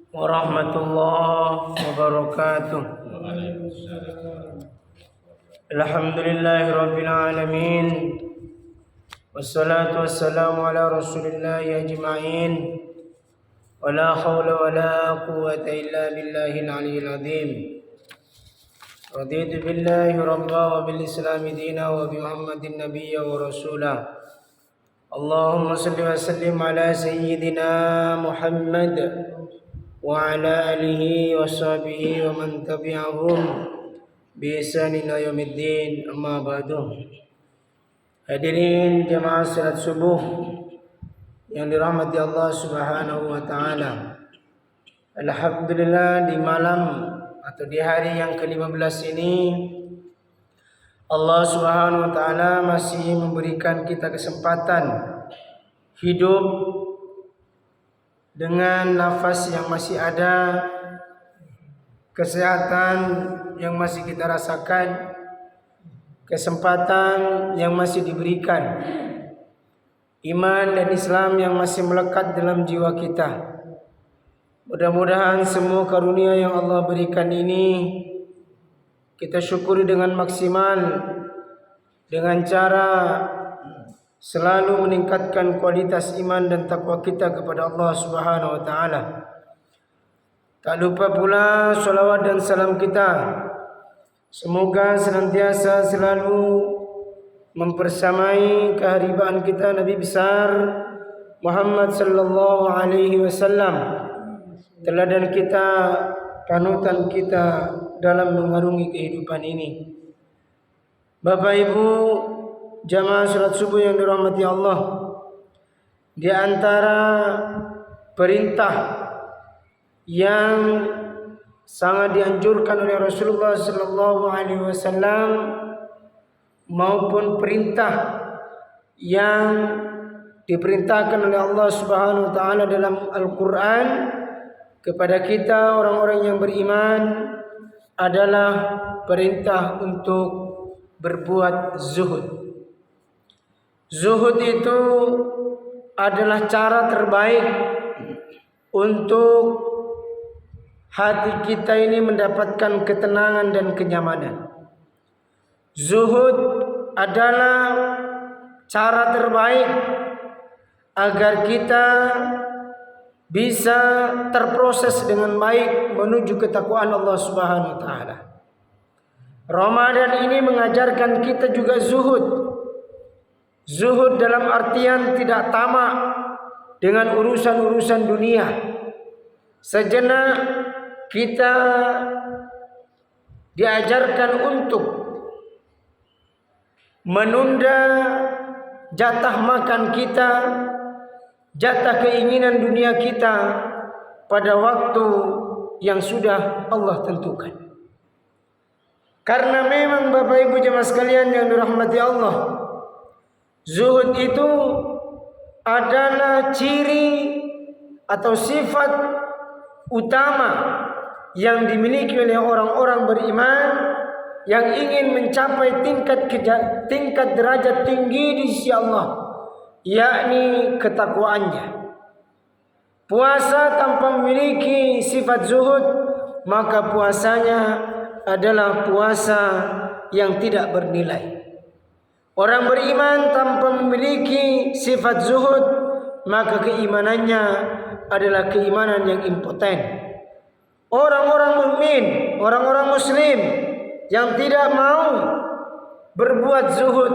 warahmatullahi wabarakatuh. Alhamdulillahi rabbil alamin. Wassalatu wassalamu ala rasulillahi ajma'in. Wala hawla wala quwwata illa billahil aliyyil azim. Raditu billahi rabba wa bil islami dina wa bi Muhammadin nabiyya wa rasulah. Allahumma salli wa sallim ala sayyidina Muhammad wa ala alihi wa sahbihi wa man tabi'ahum bi ihsan ila yaumiddin, amma ba'du. Hadirin jamaah salat subuh yang dirahmati Allah Subhanahu wa taala. Alhamdulillah, di malam atau di hari yang ke-15 ini Allah Subhanahu wa taala masih memberikan kita kesempatan hidup dengan nafas yang masih ada, kesehatan yang masih kita rasakan, kesempatan yang masih diberikan, iman dan Islam yang masih melekat dalam jiwa kita. Mudah-mudahan semua karunia yang Allah berikan ini kita syukuri dengan maksimal, dengan cara selalu meningkatkan kualitas iman dan takwa kita kepada Allah Subhanahu wa taala. Tak lupa pula salawat dan salam kita semoga senantiasa selalu mempersamai keharibaan kita Nabi besar Muhammad sallallahu alaihi wasallam, teladan kita, panutan kita dalam mengarungi kehidupan ini. Bapak Ibu jamaah salat subuh yang dirahmati Allah, di antara perintah yang sangat dianjurkan oleh Rasulullah sallallahu alaihi wasallam maupun perintah yang diperintahkan oleh Allah Subhanahu wa taala dalam Al-Qur'an kepada kita orang-orang yang beriman adalah perintah untuk berbuat zuhud. Zuhud itu adalah cara terbaik untuk hati kita ini mendapatkan ketenangan dan kenyamanan. Zuhud adalah cara terbaik agar kita bisa terproses dengan baik menuju ketakwaan Allah Subhanahu wa taala. Ramadan ini mengajarkan kita juga zuhud. Zuhud dalam artian tidak tamak dengan urusan-urusan dunia. Sejenak kita diajarkan untuk menunda jatah makan kita, jatah keinginan dunia kita pada waktu yang sudah Allah tentukan. Karena memang Bapak Ibu jemaah sekalian yang dirahmati Allah, zuhud itu adalah ciri atau sifat utama yang dimiliki oleh orang-orang beriman yang ingin mencapai tingkat derajat tinggi di sisi Allah, yakni ketakwaannya. Puasa tanpa memiliki sifat zuhud, maka puasanya adalah puasa yang tidak bernilai. Orang beriman tanpa memiliki sifat zuhud, maka keimanannya adalah keimanan yang impoten. Orang-orang mukmin, orang-orang muslim yang tidak mau berbuat zuhud,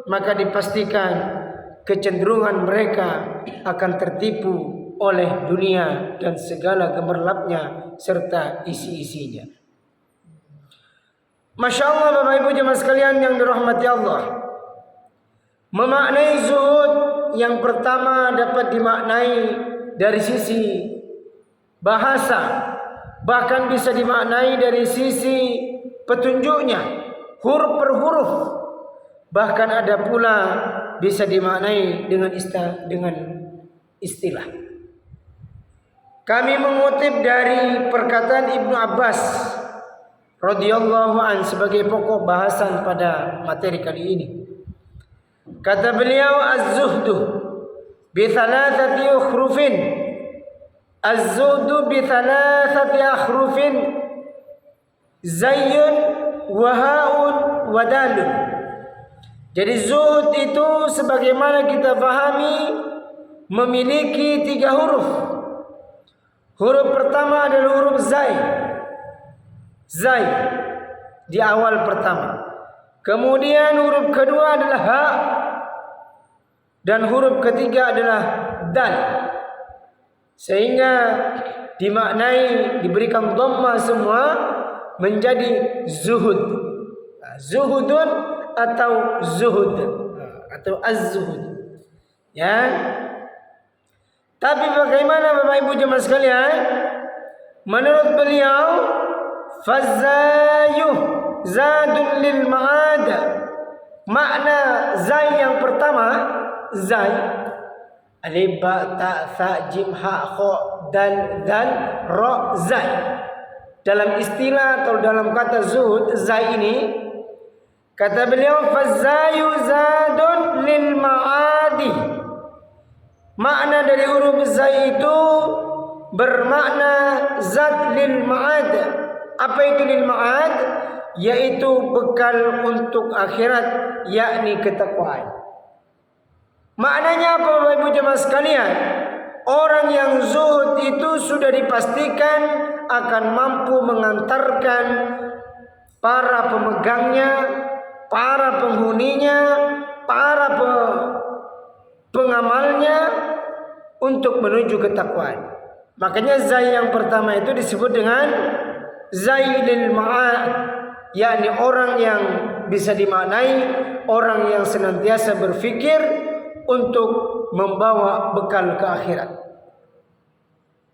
maka dipastikan kecenderungan mereka akan tertipu oleh dunia dan segala gemerlapnya serta isi-isinya. Masya Allah Bapak Ibu jemaah sekalian yang dirahmati Allah, memaknai zuhud yang pertama dapat dimaknai dari sisi bahasa, bahkan bisa dimaknai dari sisi petunjuknya, huruf per huruf. Bahkan ada pula bisa dimaknai dengan istilah. Kami mengutip dari perkataan Ibnu Abbas radhiyallahu an sebagai pokok bahasan pada materi kali ini. Kata beliau, az-zuhdu bi thalathati ukhrufin Az-zuhdu bi thalathati akhrufin zayyun wa ha'un wa dalun. Jadi zuhud itu sebagaimana kita pahami memiliki 3 huruf. Huruf pertama adalah huruf zai. Zai di awal pertama. Kemudian huruf kedua adalah ha, dan huruf ketiga adalah dal. Sehingga dimaknai, diberikan dhamma semua menjadi zuhud. Zuhudun atau zuhud atau az-zuhud. Ya. Tapi bagaimana Bapak Ibu jemaah sekalian? Menurut beliau, fazayuh zadun lil ma'ad. Makna zai yang pertama, zai alif ba ta sa jim ha kha dal dal ra zai. Dalam istilah atau dalam kata zuhud, zai ini kata beliau fazayu zadun lil ma'adi. Makna dari huruf zai itu bermakna zat lil ma'ad. Apa itu lil ma'ad? Yaitu bekal untuk akhirat, yakni ketakwaan. Maknanya apa Bapak Ibu jemaah sekalian? Orang yang zuhud itu sudah dipastikan akan mampu mengantarkan para pemegangnya, para penghuninya, para pengamalnya untuk menuju ketakwaan. Makanya zai yang pertama itu disebut dengan zai lil ma'ad, yakni orang yang bisa dimaknai orang yang senantiasa berfikir untuk membawa bekal ke akhirat.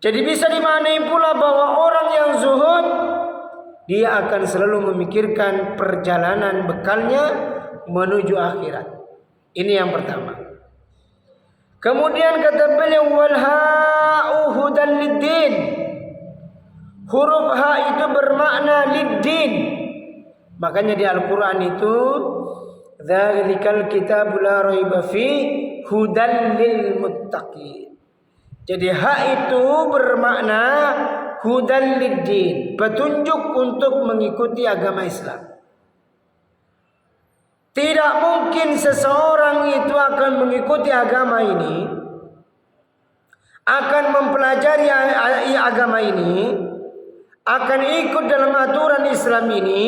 Jadi bisa dimaknai pula bahwa orang yang zuhud, dia akan selalu memikirkan perjalanan bekalnya menuju akhirat. Ini yang pertama. Kemudian kata beliau wal ha'u hudan lid-din. Huruf ha itu bermakna lid-din. Makanya di Al-Qur'an itu dzalikal kitabu la raiba fi hudan lil muttaqin. Jadi ha itu bermakna hudan lid-din, petunjuk untuk mengikuti agama Islam. Tidak mungkin seseorang itu akan mengikuti agama ini, akan mempelajari agama ini, akan ikut dalam aturan Islam ini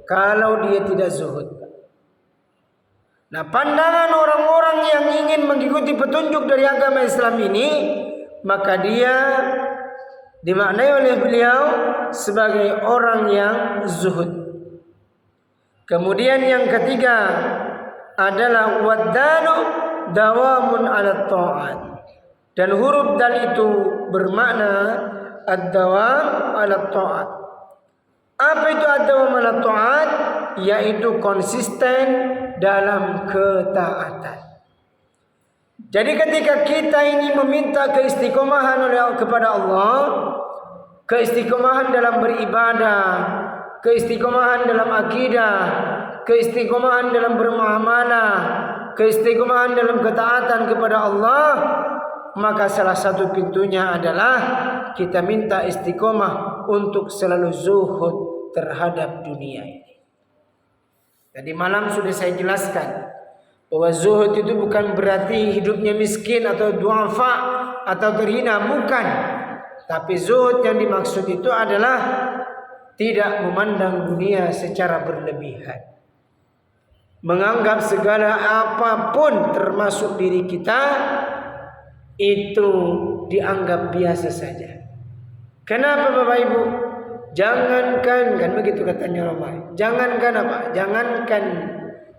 kalau dia tidak zuhud. Nah, pandangan orang-orang yang ingin mengikuti petunjuk dari agama Islam ini, maka dia dimaknai oleh beliau sebagai orang yang zuhud. Kemudian yang ketiga adalah wadalu dawamun ala ta'at. Dan huruf dal itu bermakna ad-dawam ala ta'at. Apa itu ad-dawam ala ta'at? Yaitu konsisten dalam ketaatan. Jadi ketika kita ini meminta keistiqomahan kepada Allah, keistiqomahan dalam beribadah, keistiqomahan dalam akidah, keistiqomahan dalam bermuamalah, keistiqomahan dalam ketaatan kepada Allah, maka salah satu pintunya adalah kita minta istiqomah untuk selalu zuhud terhadap dunia ini. Tadi malam sudah saya jelaskan bahwa zuhud itu bukan berarti hidupnya miskin atau duafa atau terhina, bukan. Tapi zuhud yang dimaksud itu adalah tidak memandang dunia secara berlebihan, menganggap segala apapun termasuk diri kita itu dianggap biasa saja. Kenapa Bapak Ibu? Jangankan, kan begitu katanya Roma, jangankan apa? Jangankan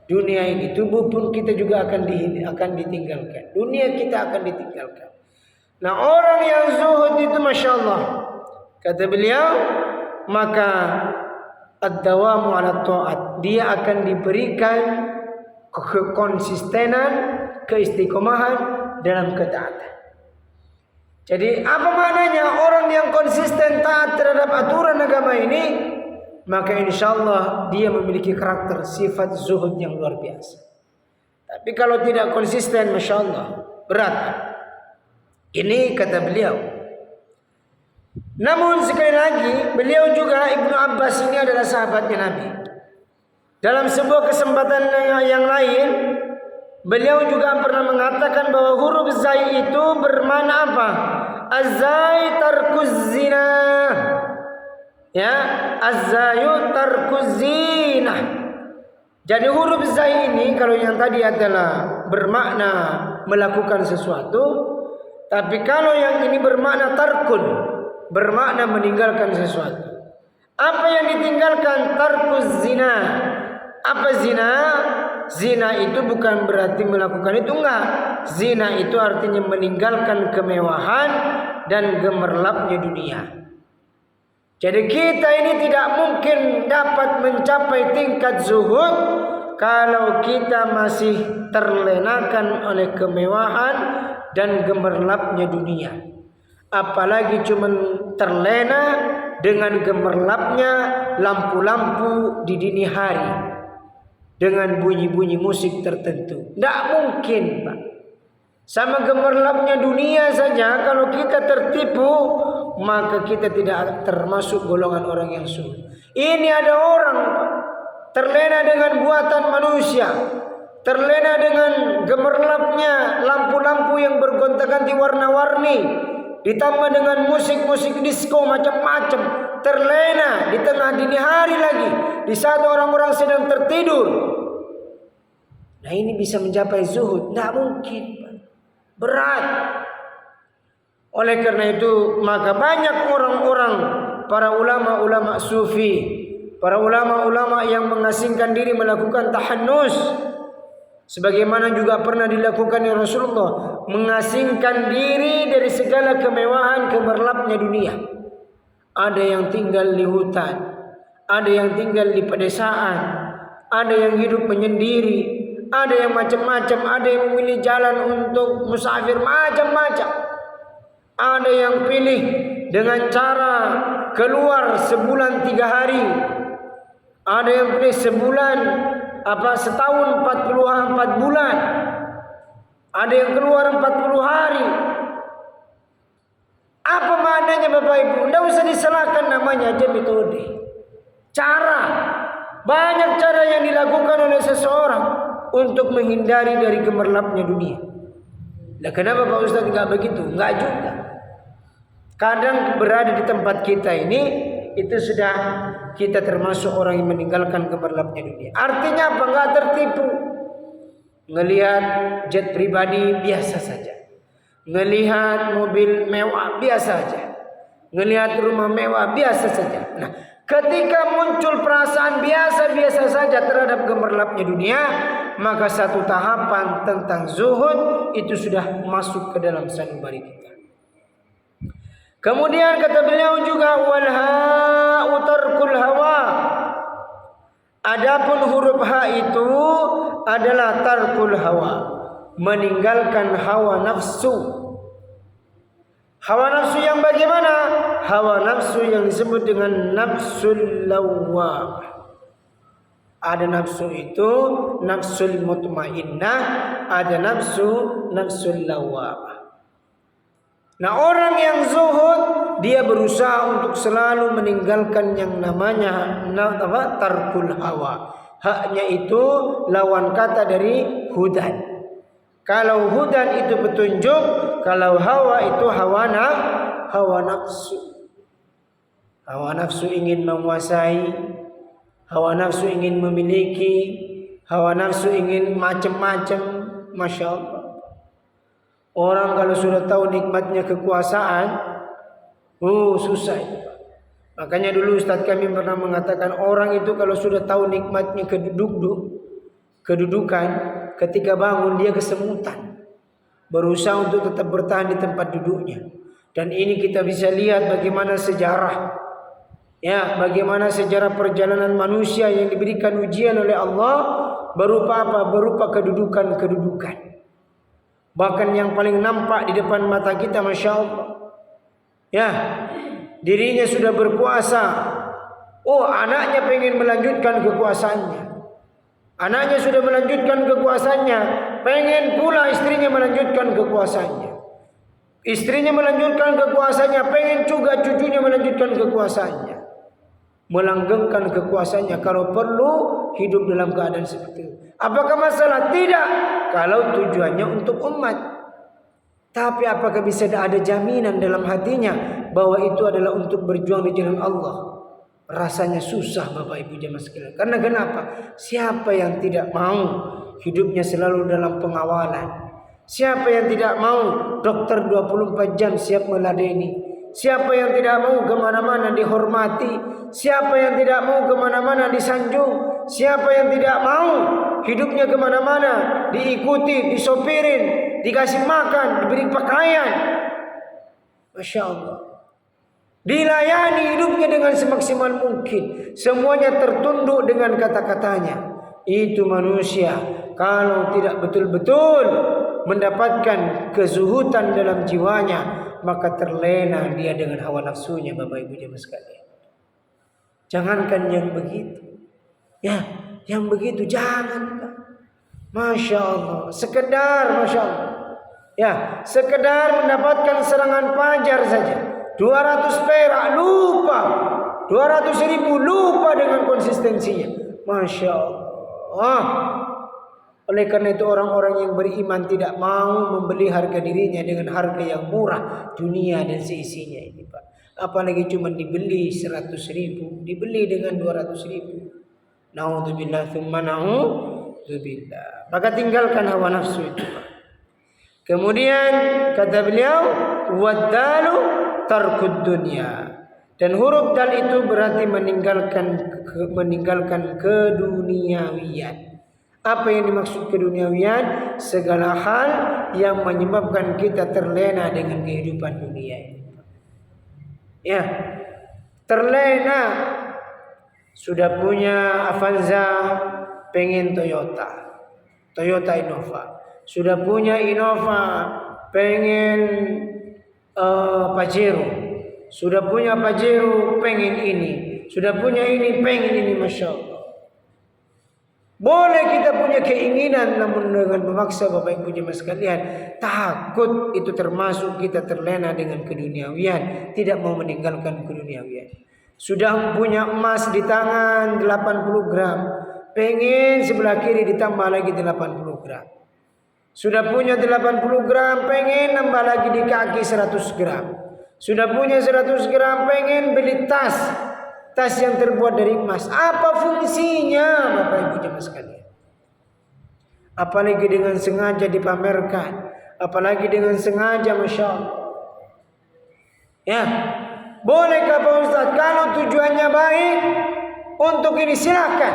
dunia ini, tubuh pun kita juga akan ditinggalkan. Dunia kita akan ditinggalkan. Nah, orang yang zuhud itu Masya Allah, kata beliau, maka ad-dawamu ala ta'at, dia akan diberikan kekonsistenan, keistiqomahan dalam ketaatan. Jadi apa maknanya orang yang konsisten taat terhadap aturan agama ini? Maka insya Allah dia memiliki karakter sifat zuhud yang luar biasa. Tapi kalau tidak konsisten, Masya Allah, berat. Ini kata beliau, Namun sekali lagi, beliau juga Ibnu Abbas ini adalah sahabatnya Nabi. Dalam sebuah kesempatan yang lain, beliau juga pernah mengatakan bahwa huruf zai itu bermakna apa? Az-zai tarkuz zina. Ya, az-zayu tarkuz zina. Jadi huruf zai ini kalau yang tadi adalah bermakna melakukan sesuatu, tapi kalau yang ini bermakna tarkun, bermakna meninggalkan sesuatu. Apa yang ditinggalkan? Tarkuz zina. Apa zina? Zina itu bukan berarti melakukan itu, enggak. Zina itu artinya meninggalkan kemewahan dan gemerlapnya dunia. Jadi kita ini tidak mungkin dapat mencapai tingkat zuhud kalau kita masih terlenakan oleh kemewahan dan gemerlapnya dunia. Apalagi cuma terlena dengan gemerlapnya lampu-lampu di dini hari dengan bunyi-bunyi musik tertentu. Tidak mungkin, Pak. Sama gemerlapnya dunia saja, kalau kita tertipu, maka kita tidak termasuk golongan orang yang sulit. Ini ada orang, Pak, terlena dengan buatan manusia, terlena dengan gemerlapnya lampu-lampu yang bergonta-ganti warna-warni, ditambah dengan musik-musik disco macam-macam, terlena di tengah dini hari lagi, di saat orang-orang sedang tertidur. Nah, ini bisa mencapai zuhud? Tidak mungkin, Pak. Berat. Oleh karena itu, maka banyak orang-orang, para ulama-ulama sufi, para ulama-ulama yang mengasingkan diri melakukan tahannus, sebagaimana juga pernah dilakukan oleh Rasulullah, mengasingkan diri dari segala kemewahan gemerlapnya dunia. Ada yang tinggal di hutan, ada yang tinggal di pedesaan, ada yang hidup menyendiri, ada yang macam-macam, ada yang memilih jalan untuk musafir macam-macam. Ada yang pilih dengan cara keluar sebulan 3 hari, ada yang pilih setahun 44 bulan, ada yang keluar 40 hari. Apa maknanya Bapak Ibu? Tidak usah disalahkan, namanya aja metode, cara. Banyak cara yang dilakukan oleh seseorang untuk menghindari dari gemerlapnya dunia. Nah, kenapa Pak Ustaz enggak begitu? Enggak juga. Kadang berada di tempat kita ini, itu sudah kita termasuk orang yang meninggalkan gemerlapnya dunia. Artinya apa? Enggak tertipu. Ngelihat jet pribadi biasa saja, ngelihat mobil mewah biasa saja, ngelihat rumah mewah biasa saja. Nah, ketika muncul perasaan biasa-biasa saja terhadap gemerlapnya dunia, maka satu tahapan tentang zuhud itu sudah masuk ke dalam sanubari kita. Kemudian kata beliau juga, wal ha'u tarkul hawa. Adapun huruf ha itu adalah tarkul hawa, meninggalkan hawa nafsu. Hawa nafsu yang bagaimana? Hawa nafsu yang disebut dengan nafsul lawwamah. Ada nafsu itu nafsul mutmainnah, ada nafsul lawwamah. Nah, orang yang zuhud, dia berusaha untuk selalu meninggalkan yang namanya tarkul hawa. Haknya itu lawan kata dari hudan. Kalau hudan itu petunjuk, kalau hawa itu hawa nafsu. Hawa nafsu ingin menguasai, hawa nafsu ingin memiliki, hawa nafsu ingin macam-macam. Masya Allah. Orang kalau sudah tahu nikmatnya kekuasaan, susah itu. Makanya dulu Ustaz kami pernah mengatakan, orang itu kalau sudah tahu nikmatnya kedudukan, ketika bangun dia kesemutan, berusaha untuk tetap bertahan di tempat duduknya. Dan ini kita bisa lihat bagaimana sejarah, bagaimana sejarah perjalanan manusia yang diberikan ujian oleh Allah berupa apa? Berupa kedudukan. Bahkan yang paling nampak di depan mata kita, Masya Allah, dirinya sudah berkuasa. Anaknya pengen melanjutkan kekuasaannya. Anaknya sudah melanjutkan kekuasaannya, pengen pula istrinya melanjutkan kekuasaannya. Istrinya melanjutkan kekuasaannya, pengen juga cucunya melanjutkan kekuasaannya, melanggengkan kekuasaannya. Kalau perlu hidup dalam keadaan seperti itu. Apakah masalah? Tidak, kalau tujuannya untuk umat. Tapi apakah bisa ada jaminan dalam hatinya bahwa itu adalah untuk berjuang di jalan Allah? Rasanya susah Bapak Ibu jemaah sekalian. Karena kenapa? Siapa yang tidak mau hidupnya selalu dalam pengawalan? Siapa yang tidak mau dokter 24 jam siap meladeni? Siapa yang tidak mau kemana-mana dihormati? Siapa yang tidak mau kemana-mana disanjung? Siapa yang tidak mau hidupnya kemana-mana diikuti, disopirin, dikasih makan, diberi pakaian? Masya Allah. Dilayani hidupnya dengan semaksimal mungkin. Semuanya tertunduk dengan kata-katanya. Itu manusia kalau tidak betul-betul mendapatkan kezuhudan dalam jiwanya, maka terlena dia dengan hawa nafsunya Bapak Ibu jemaah sekalian. Jangankan yang begitu. Ya, yang begitu jangan. Masya Allah. Sekedar Masya Allah. Ya, sekedar mendapatkan serangan fajar saja. 200 perak lupa. 200.000 lupa dengan konsistensinya. Masya Allah. Oleh karena itu orang-orang yang beriman tidak mau membeli harga dirinya dengan harga yang murah, dunia dan seisinya ini Pak. Apalagi cuma dibeli 100.000, dibeli dengan 200.000. Naudzubillah tsumma naudzubillah. Maka tinggalkan hawa nafsu itu Pak. Kemudian kata beliau, wadalu tarkud dunia. Dan huruf dal itu berarti meninggalkan keduniawian. Apa yang dimaksud keduniawian? Segala hal yang menyebabkan kita terlena dengan kehidupan dunia ini. Ya, terlena. Sudah punya Avanza, pengen Toyota Innova. Sudah punya Innova, pengen Pajero. Sudah punya Pajero, pengen ini. Sudah punya ini, pengen ini. Masya Allah. Boleh kita punya keinginan, namun dengan memaksa Bapak Ibu jemaah sekalian, takut itu termasuk kita terlena dengan keduniawian, tidak mau meninggalkan keduniawian. Sudah punya emas di tangan 80 gram, pengen sebelah kiri ditambah lagi 80 gram. Sudah punya 80 gram, pengen nambah lagi di kaki 100 gram. Sudah punya 100 gram, pengen beli tas yang terbuat dari emas. Apa fungsinya Bapak Ibu jemaah sekalian? Apalagi dengan sengaja dipamerkan, apalagi dengan sengaja, Masya Allah. Ya, bolehkah Pak Ustaz? Kalau tujuannya baik untuk ini silakan.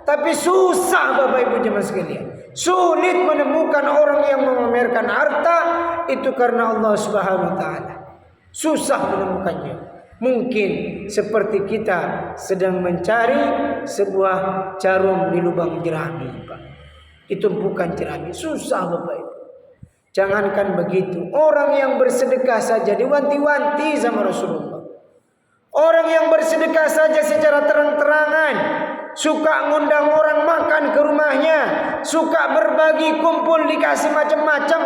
Tapi susah Bapak Ibu jemaah sekalian. Sulit menemukan orang yang memamerkan harta itu karena Allah Subhanahu wa taala. Susah menemukannya. Mungkin seperti kita sedang mencari sebuah jarum di lubang jerami, Pak. Itu bukan jerami, susah Bapak Ibu. Jangankan begitu, orang yang bersedekah saja diwanti-wanti sama Rasulullah. Orang yang bersedekah saja secara terang-terangan, suka ngundang orang makan ke rumahnya, suka berbagi, kumpul, dikasih macam-macam.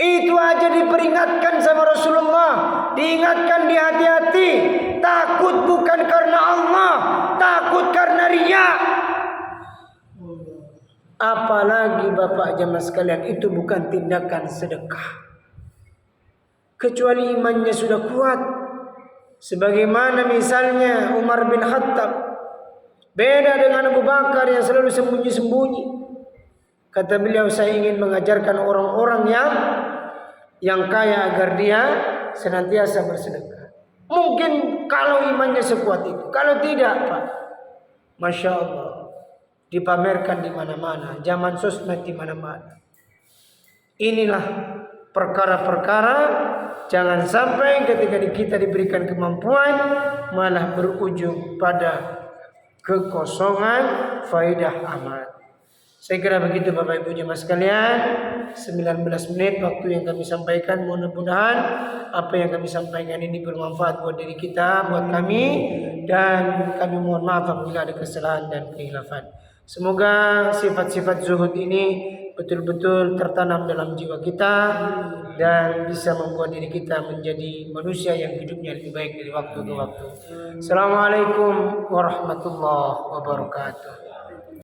Itu aja diperingatkan sama Rasulullah, diingatkan, dihati-hati. Takut bukan karena Allah, takut karena riya. Apalagi Bapak jemaah sekalian, itu bukan tindakan sedekah. Kecuali imannya sudah kuat. Sebagaimana misalnya Umar bin Khattab. Beda dengan Abu Bakar yang selalu sembunyi-sembunyi. Kata beliau, saya ingin mengajarkan orang-orang yang kaya agar dia senantiasa bersedekah. Mungkin kalau imannya sekuat itu. Kalau tidak, Pak, Masya Allah, dipamerkan di mana-mana, zaman sosmed di mana-mana. Inilah perkara-perkara jangan sampai ketika kita diberikan kemampuan malah berujung pada kekosongan faidah amal. Saya kira begitu Bapak Ibu jemaah sekalian. 19 menit waktu yang kami sampaikan. Mudah-mudahan apa yang kami sampaikan ini bermanfaat buat diri kita, buat kami, dan kami mohon maaf apabila ada kesalahan dan kehilafan. Semoga sifat-sifat zuhud ini betul-betul tertanam dalam jiwa kita dan bisa membuat diri kita menjadi manusia yang hidupnya lebih baik dari waktu ke waktu. Assalamualaikum warahmatullahi wabarakatuh.